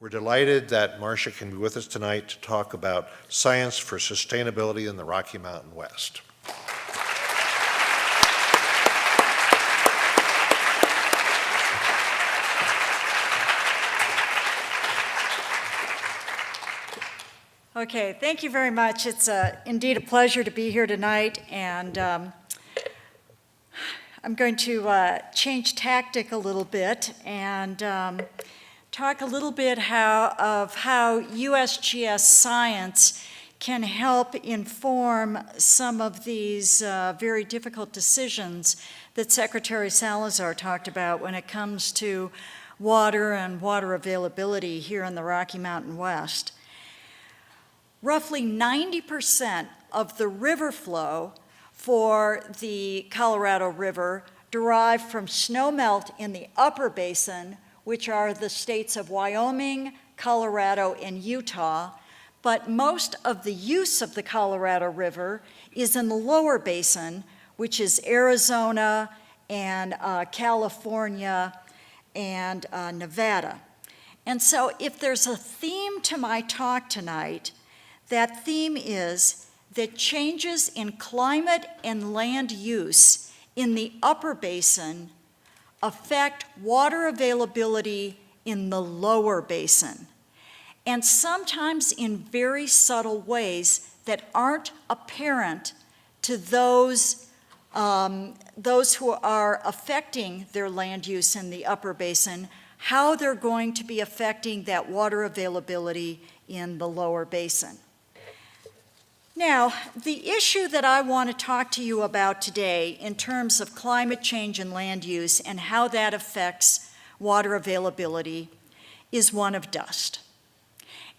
We're delighted that Marcia can be with us tonight to talk about science for sustainability in the Rocky Mountain West. Okay, thank you very much. It's indeed a pleasure to be here tonight, and I'm going to change tactic a little bit and talk a little bit of how USGS science can help inform some of these very difficult decisions that Secretary Salazar talked about when it comes to water and water availability here in the Rocky Mountain West. Roughly 90% of the river flow for the Colorado River derive from snowmelt in the upper basin, which are the states of Wyoming, Colorado, and Utah, but most of the use of the Colorado River is in the lower basin, which is Arizona and California and Nevada. And so if there's a theme to my talk tonight, that theme is that changes in climate and land use in the upper basin affect water availability in the lower basin, and sometimes in very subtle ways that aren't apparent to those who are affecting their land use in the upper basin, how they're going to be affecting that water availability in the lower basin. Now, the issue that I want to talk to you about today in terms of climate change and land use and how that affects water availability is one of dust.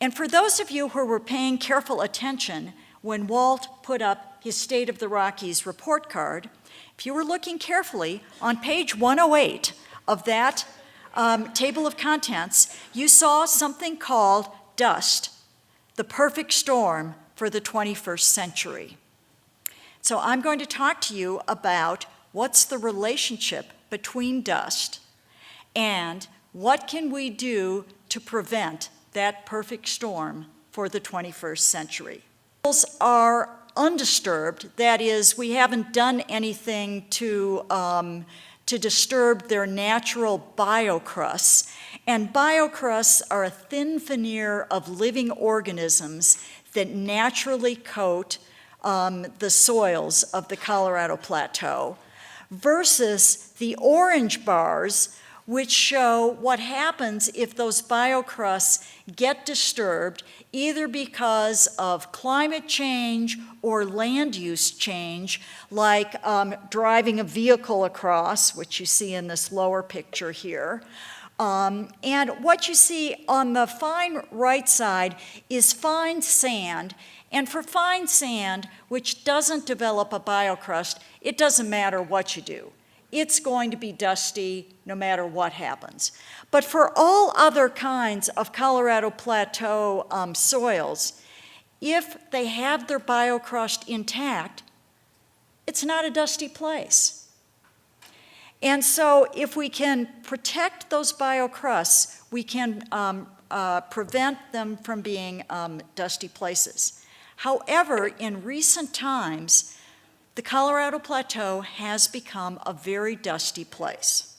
And for those of you who were paying careful attention when Walt put up his State of the Rockies report card, if you were looking carefully on page 108 of that table of contents, you saw something called dust, the perfect storm for the 21st century. So I'm going to talk to you about what's the relationship between dust and what can we do to prevent that perfect storm for the 21st century. Are undisturbed, that is, we haven't done anything to disturb their natural biocrusts, and biocrusts are a thin veneer of living organisms that naturally coat the soils of the Colorado Plateau, versus the orange bars, which show what happens if those biocrusts get disturbed, either because of climate change or land use change, like driving a vehicle across, which you see in this lower picture here. And what you see on the fine right side is fine sand. And for fine sand, which doesn't develop a biocrust, it doesn't matter what you do. It's going to be dusty no matter what happens. But for all other kinds of Colorado Plateau soils, if they have their biocrust intact, it's not a dusty place. And so if we can protect those biocrusts, we can prevent them from being dusty places. However, in recent times, the Colorado Plateau has become a very dusty place.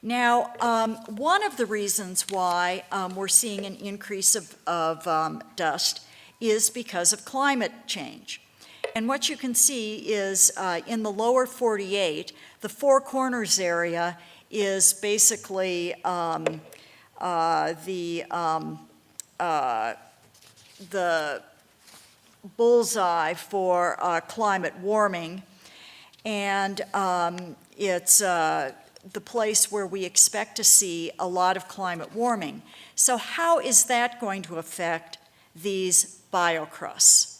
Now, one of the reasons why we're seeing an increase of dust is because of climate change. And what you can see is in the lower 48, the Four Corners area is basically the bullseye for climate warming, and it's the place where we expect to see a lot of climate warming. So how is that going to affect these biocrusts?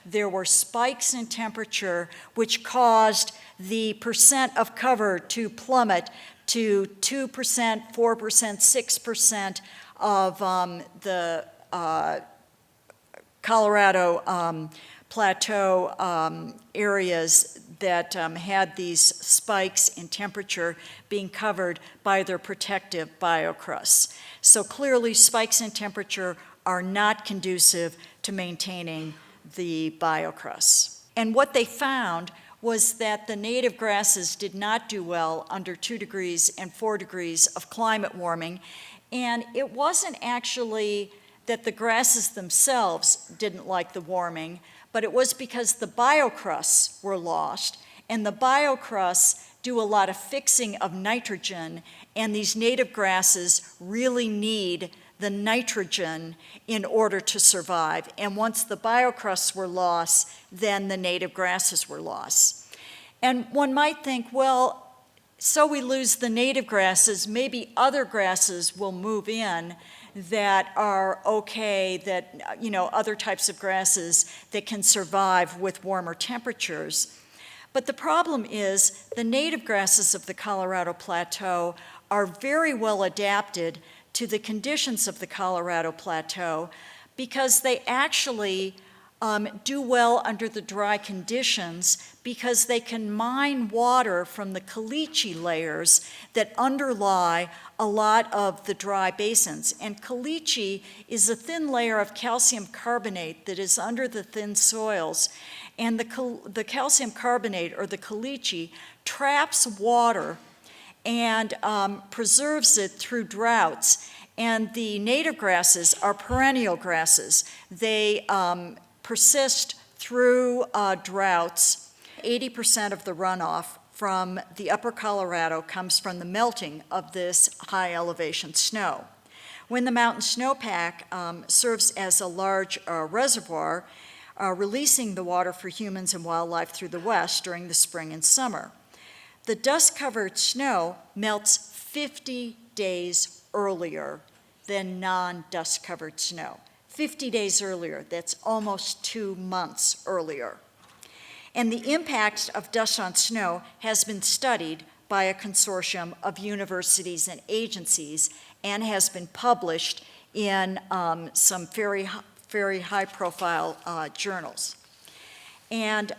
There were spikes in temperature which caused the percent of cover to plummet to 2%, 4%, 6% of the Colorado Plateau areas that had these spikes in temperature being covered by their protective biocrusts. So clearly, spikes in temperature are not conducive to maintaining the biocrusts. And what they found was that the native grasses did not do well under 2 degrees and 4 degrees of climate warming. And it wasn't actually that the grasses themselves didn't like the warming, but it was because the biocrusts were lost, and the biocrusts do a lot of fixing of nitrogen, and these native grasses really need the nitrogen in order to survive. And once the biocrusts were lost, then the native grasses were lost. And one might think, well, so we lose the native grasses, maybe other grasses will move in that are okay, that, other types of grasses that can survive with warmer temperatures. But the problem is the native grasses of the Colorado Plateau are very well adapted to the conditions of the Colorado Plateau because they actually do well under the dry conditions because they can mine water from the caliche layers that underlie a lot of the dry basins. And caliche is a thin layer of calcium carbonate that is under the thin soils. And the calcium carbonate, or the caliche, traps water and preserves it through droughts. And the native grasses are perennial grasses. They persist through droughts. 80% of the runoff from the upper Colorado comes from the melting of this high elevation snow. When the mountain snowpack serves as a large reservoir, releasing the water for humans and wildlife through the west during the spring and summer. The dust-covered snow melts 50 days earlier than non-dust-covered snow. 50 days earlier, that's almost 2 months earlier. And the impact of dust on snow has been studied by a consortium of universities and agencies and has been published in some very high-profile journals. And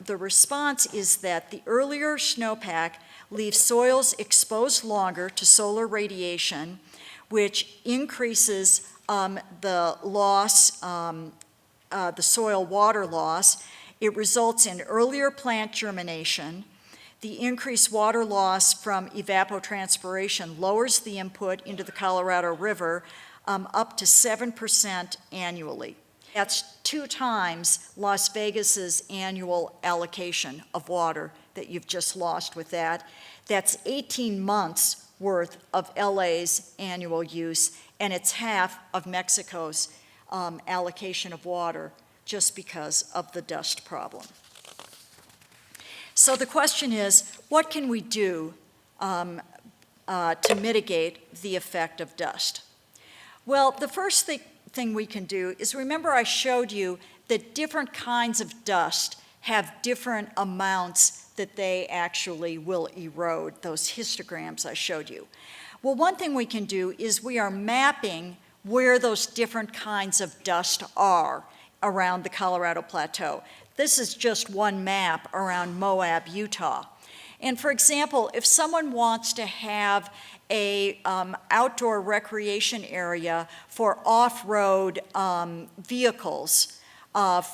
the response is that the earlier snowpack leaves soils exposed longer to solar radiation, which increases the loss, the soil water loss. It results in earlier plant germination. The increased water loss from evapotranspiration lowers the input into the Colorado River up to 7% annually. That's 2 times Las Vegas's annual allocation of water that you've just lost with that. That's 18 months worth of LA's annual use, and it's half of Mexico's allocation of water just because of the dust problem. So the question is, what can we do to mitigate the effect of dust? Well, the first thing we can do is, remember I showed you that different kinds of dust have different amounts that they actually will erode, those histograms I showed you. Well, one thing we can do is we are mapping where those different kinds of dust are around the Colorado Plateau. This is just one map around Moab, Utah. And for example, if someone wants to have a outdoor recreation area for off-road vehicles,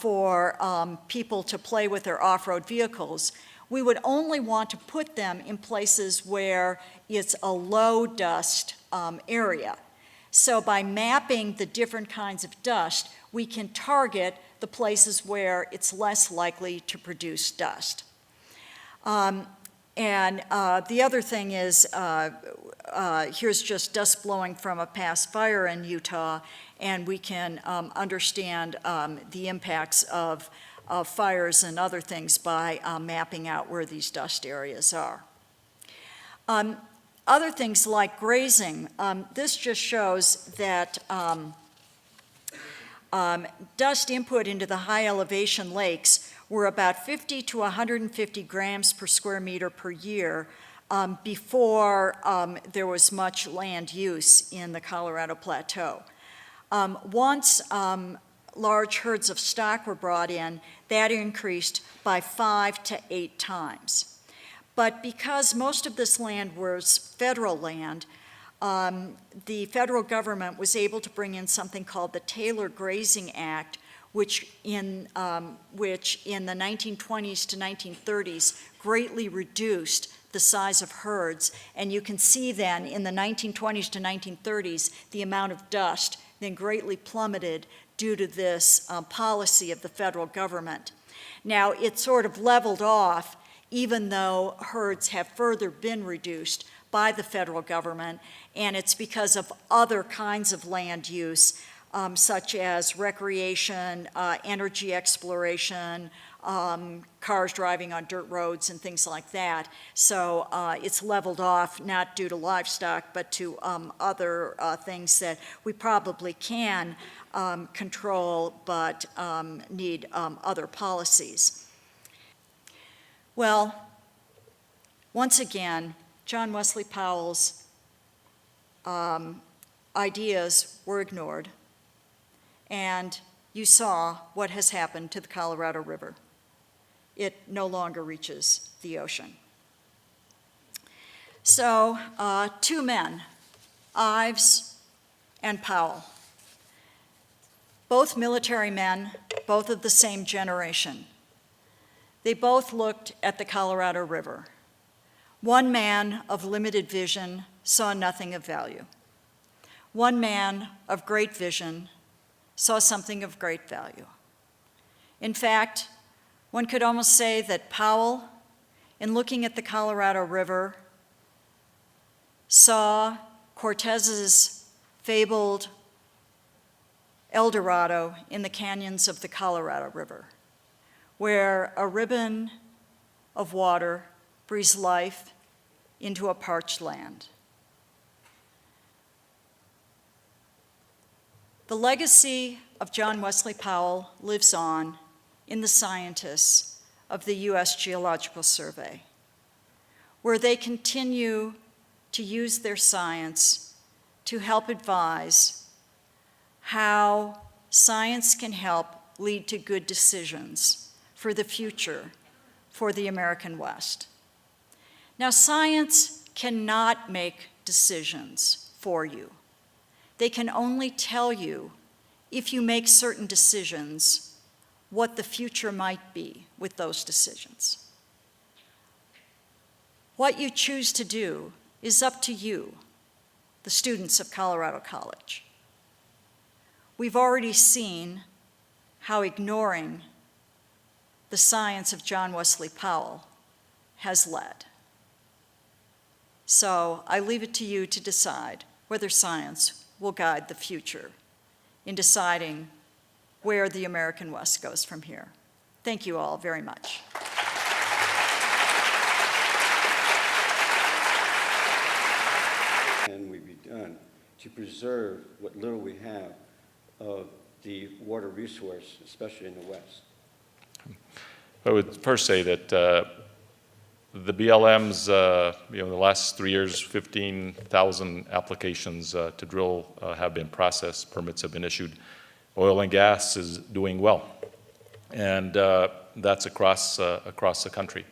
for people to play with their off-road vehicles, we would only want to put them in places where it's a low dust area. So by mapping the different kinds of dust, we can target the places where it's less likely to produce dust. And the other thing is, here's just dust blowing from a past fire in Utah, and we can understand the impacts of fires and other things by mapping out where these dust areas are. Other things like grazing, this just shows that dust input into the high elevation lakes were about 50 to 150 grams per square meter per year before there was much land use in the Colorado Plateau. Once large herds of stock were brought in, that increased by 5 to 8 times. But because most of this land was federal land, the federal government was able to bring in something called the Taylor Grazing Act, which in the 1920s to 1930s greatly reduced the size of herds. And you can see then in the 1920s to 1930s, the amount of dust then greatly plummeted due to this policy of the federal government. Now, it sort of leveled off, even though herds have further been reduced by the federal government, and it's because of other kinds of land use, such as recreation, energy exploration, cars driving on dirt roads and things like that. So it's leveled off, not due to livestock, but to other things that we probably can control, but need other policies. Well, once again, John Wesley Powell's ideas were ignored, and you saw what has happened to the Colorado River. It no longer reaches the ocean. So, two men, Ives and Powell, both military men, both of the same generation. They both looked at the Colorado River. One man of limited vision saw nothing of value. One man of great vision saw something of great value. In fact, one could almost say that Powell, in looking at the Colorado River, saw Cortez's fabled El Dorado in the canyons of the Colorado River, where a ribbon of water breathes life into a parched land. The legacy of John Wesley Powell lives on in the scientists of the U.S. Geological Survey, where they continue to use their science to help advise how science can help lead to good decisions for the future for the American West. Now, science cannot make decisions for you. They can only tell you, if you make certain decisions, what the future might be with those decisions. What you choose to do is up to you, the students of Colorado College. We've already seen how ignoring the science of John Wesley Powell has led. So I leave it to you to decide whether science will guide the future in deciding where the American West goes from here. Thank you all very much. Can we be done to preserve what little we have of the water resource, especially in the West? I would first say that the BLM's, in the last 3 years, 15,000 applications to drill have been processed, permits have been issued. Oil and gas is doing well, and that's across the country.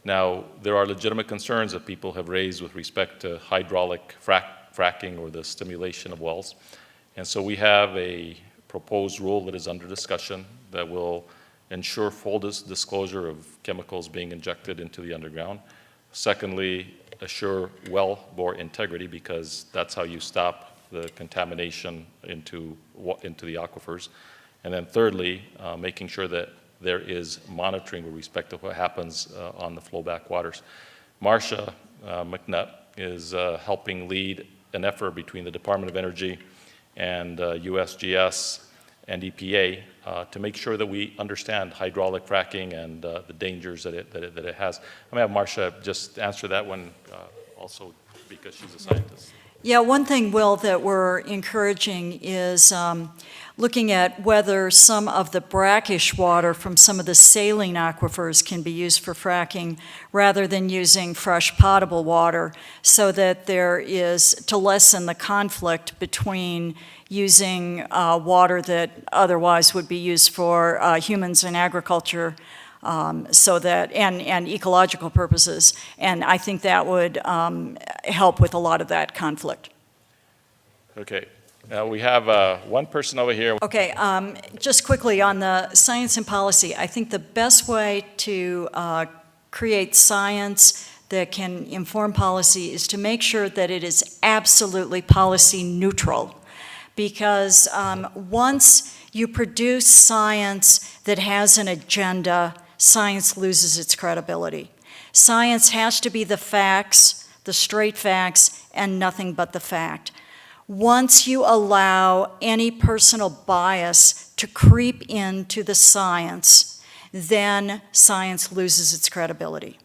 Now, there are legitimate concerns that people have raised with respect to hydraulic fracking or the stimulation of wells. And so we have a proposed rule that is under discussion that will ensure full disclosure of chemicals being injected into the underground. Secondly, assure well bore integrity, because that's how you stop the contamination into the aquifers. And then thirdly, making sure that there is monitoring with respect to what happens on the flowback waters. Marcia McNutt is helping lead an effort between the Department of Energy and USGS and EPA to make sure that we understand hydraulic fracking and the dangers that it has. I'm going to have Marcia just answer that one also, because she's a scientist. Yeah, one thing, Will, that we're encouraging is looking at whether some of the brackish water from some of the saline aquifers can be used for fracking rather than using fresh potable water, so that there is, to lessen the conflict between using water that otherwise would be used for humans and agriculture, so that, and ecological purposes. And I think that would help with a lot of that conflict. Okay. Now we have one person over here. Okay, just quickly on the science and policy, I think the best way to create science that can inform policy is to make sure that it is absolutely policy neutral. Because once you produce science that has an agenda, science loses its credibility. Science has to be the facts, the straight facts, and nothing but the fact. Once you allow any personal bias to creep into the science, then science loses its credibility.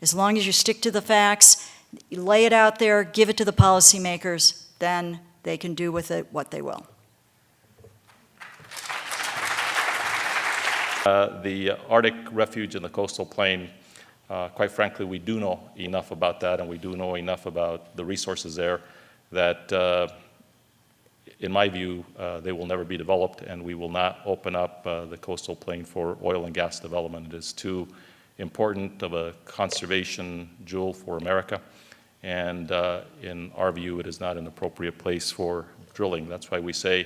As long as you stick to the facts, you lay it out there, give it to the policymakers, then they can do with it what they will. The Arctic refuge in the coastal plain, quite frankly, we do know enough about that, and we do know enough about the resources there that, in my view, they will never be developed, and we will not open up the coastal plain for oil and gas development. It is too important of a conservation jewel for America, and in our view, it is not an appropriate place for drilling. That's why we say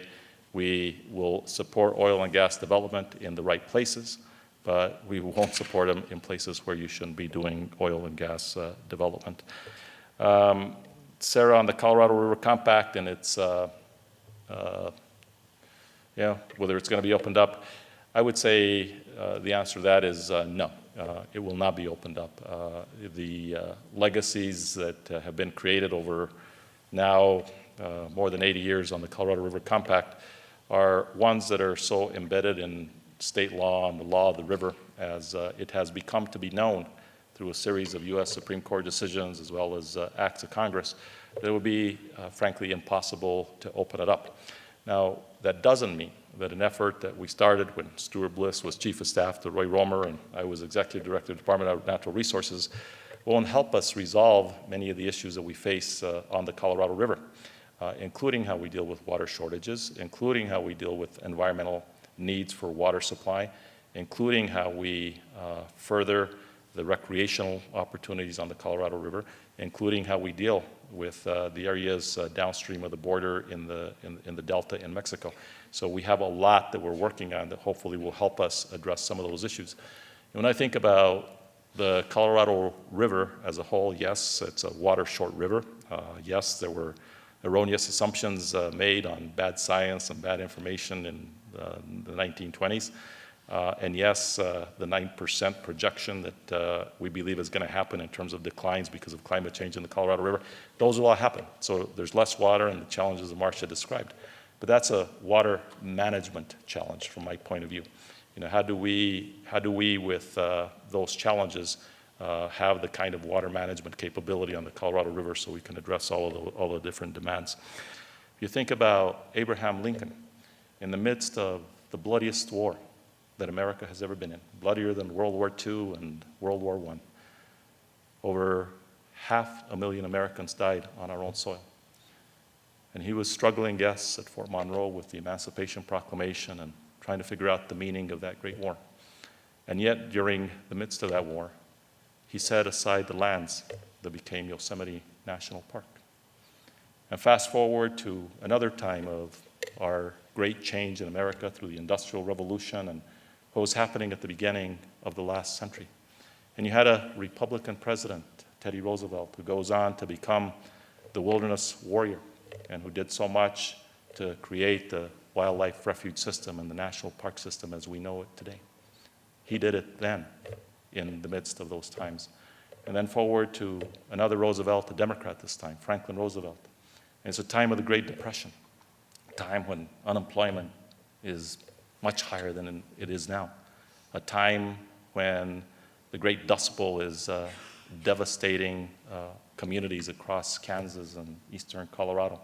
we will support oil and gas development in the right places, but we won't support them in places where you shouldn't be doing oil and gas development. Sarah, on the Colorado River Compact and its, whether it's going to be opened up, I would say the answer to that is no. It will not be opened up. The legacies that have been created over now more than 80 years on the Colorado River Compact are ones that are so embedded in state law and the law of the river as it has become to be known through a series of U.S. Supreme Court decisions as well as acts of Congress, that it would be, frankly, impossible to open it up. Now, that doesn't mean that an effort that we started when Stuart Bliss was Chief of Staff to Roy Romer and I was Executive Director of the Department of Natural Resources won't help us resolve many of the issues that we face on the Colorado River, including how we deal with water shortages, including how we deal with environmental needs for water supply, including how we further the recreational opportunities on the Colorado River, including how we deal with the areas downstream of the border in the Delta in Mexico. So we have a lot that we're working on that hopefully will help us address some of those issues. And when I think about the Colorado River as a whole, yes, it's a water-short river. Yes, there were erroneous assumptions made on bad science and bad information in the 1920s. And yes, the 9% projection that we believe is going to happen in terms of declines because of climate change in the Colorado River, those will all happen. So there's less water and the challenges that Marcia described. But that's a water management challenge from my point of view. You know, how do we with those challenges have the kind of water management capability on the Colorado River so we can address all the different demands? If you think about Abraham Lincoln, in the midst of the bloodiest war that America has ever been in, bloodier than World War II and World War I, over 500,000 Americans died on our own soil. And he was struggling, yes, at Fort Monroe with the Emancipation Proclamation and trying to figure out the meaning of that great war. And yet, during the midst of that war, he set aside the lands that became Yosemite National Park. And fast forward to another time of our great change in America through the Industrial Revolution and what was happening at the beginning of the last century. And you had a Republican president, Teddy Roosevelt, who goes on to become the wilderness warrior and who did so much to create the wildlife refuge system and the national park system as we know it today. He did it then, in the midst of those times. And then forward to another Roosevelt, a Democrat this time, Franklin Roosevelt. And it's a time of the Great Depression, a time when unemployment is much higher than it is now, a time when the Great Dust Bowl is devastating communities across Kansas and eastern Colorado.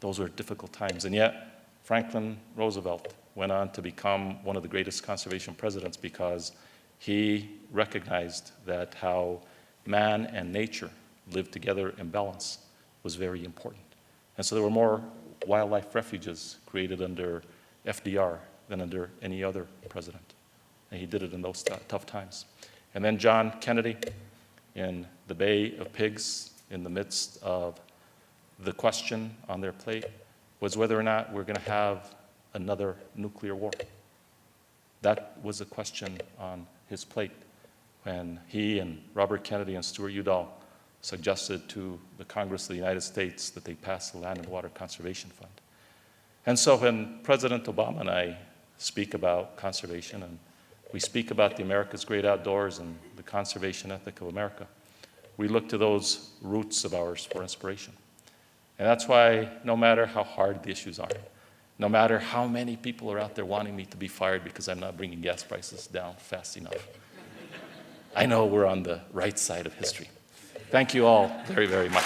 Those were difficult times. And yet, Franklin Roosevelt went on to become one of the greatest conservation presidents because he recognized that how man and nature lived together in balance was very important. And so there were more wildlife refuges created under FDR than under any other president. And he did it in those tough times. And then John Kennedy, in the Bay of Pigs, in the midst of the question on their plate, was whether or not we're going to have another nuclear war. That was a question on his plate when he and Robert Kennedy and Stuart Udall suggested to the Congress of the United States that they pass the Land and Water Conservation Fund. And so when President Obama and I speak about conservation, and we speak about the America's great outdoors and the conservation ethic of America, we look to those roots of ours for inspiration. And that's why no matter how hard the issues are, no matter how many people are out there wanting me to be fired because I'm not bringing gas prices down fast enough, I know we're on the right side of history. Thank you all very, very much.